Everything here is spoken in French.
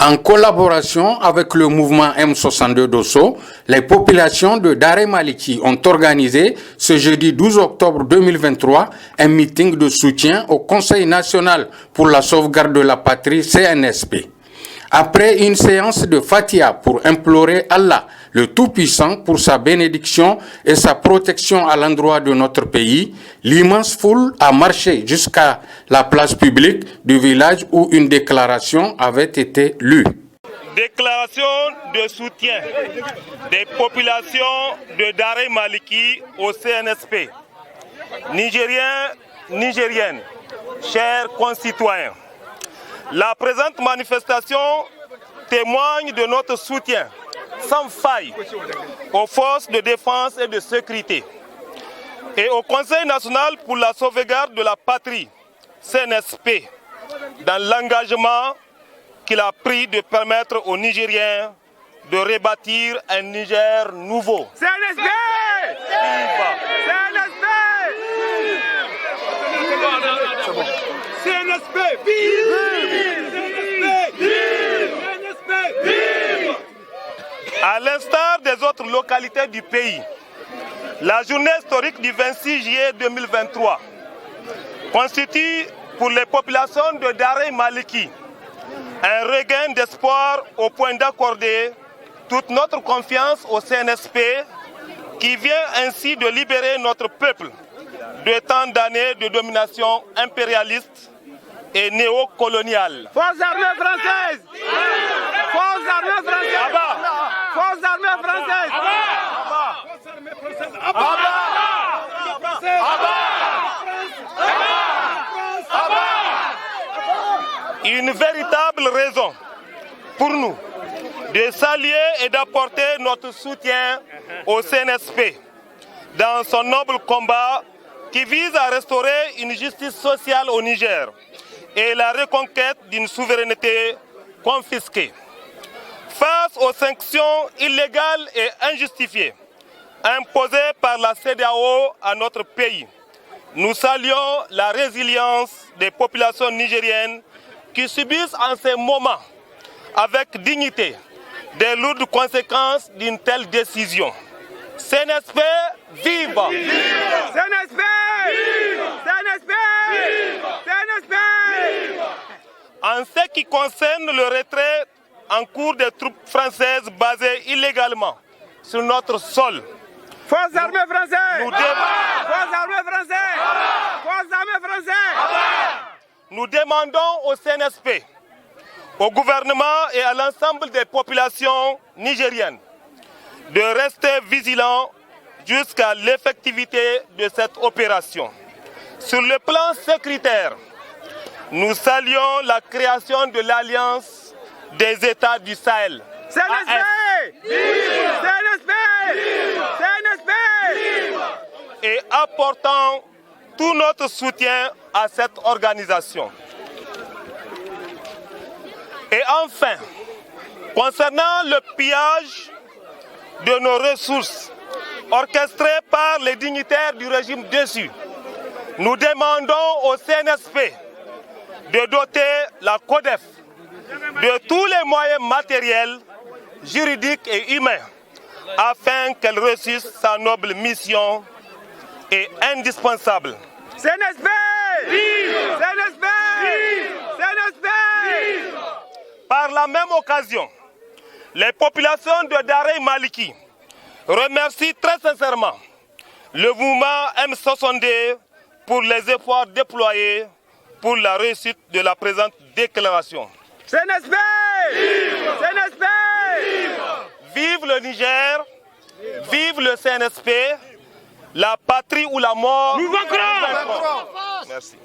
En collaboration avec le mouvement M62 Dosso, les populations de Daré Maliki ont organisé ce jeudi 12 octobre 2023 un meeting de soutien au Conseil national pour la sauvegarde de la patrie CNSP. Après une séance de Fatiha pour implorer Allah, le Tout-Puissant, pour sa bénédiction et sa protection à l'endroit de notre pays, l'immense foule a marché jusqu'à la place publique du village où une déclaration avait été lue. Déclaration de soutien des populations de Daré Maliki au CNSP. Nigériens, Nigériennes, chers concitoyens, la présente manifestation témoigne de notre soutien sans faille aux forces de défense et de sécurité et au Conseil national pour la sauvegarde de la patrie, CNSP, dans l'engagement qu'il a pris de permettre aux Nigériens de rebâtir un Niger nouveau. CNSP! CNSP! CNSP! À l'instar des autres localités du pays, la journée historique du 26 juillet 2023 constitue pour les populations de Daré Maliki un regain d'espoir au point d'accorder toute notre confiance au CNSP qui vient ainsi de libérer notre peuple de tant d'années de domination impérialiste et néocoloniale. Forces armées françaises! Forces armées françaises! Abba! Forces armées françaises! Abba! Une véritable raison pour nous de saluer et d'apporter notre soutien au CNSP dans son noble combat qui vise à restaurer une justice sociale au Niger et la reconquête d'une souveraineté confisquée. Face aux sanctions illégales et injustifiées imposées par la CEDEAO à notre pays, nous saluons la résilience des populations nigériennes qui subissent en ces moments avec dignité des lourdes conséquences d'une telle décision. CNSP, vive! CNSP! CNSP! CNSP! En ce qui concerne le retrait en cours des troupes françaises basées illégalement sur notre sol, Forces armées françaises! Nous Forces armées françaises! Forces armées françaises! nous demandons au CNSP, au gouvernement et à l'ensemble des populations nigériennes de rester vigilants jusqu'à l'effectivité de cette opération. Sur le plan sécuritaire, nous saluons la création de l'Alliance des États du Sahel. CNSP! CNSP! CNSP! Et apportons tout notre soutien à cette organisation. Et enfin, concernant le pillage de nos ressources orchestré par les dignitaires du régime déchu, nous demandons au CNSP de doter la CODEF de tous les moyens matériels, juridiques et humains afin qu'elle réussisse sa noble mission et indispensable. CNSP! CNSP! CNSP! Par la même occasion, les populations de Daré Maliki remercient très sincèrement le mouvement M62 pour les efforts déployés pour la réussite de la présente déclaration. CNSP! CNSP! Vive le Niger, vive le CNSP, la patrie ou la mort. Nous vaincrons! Merci.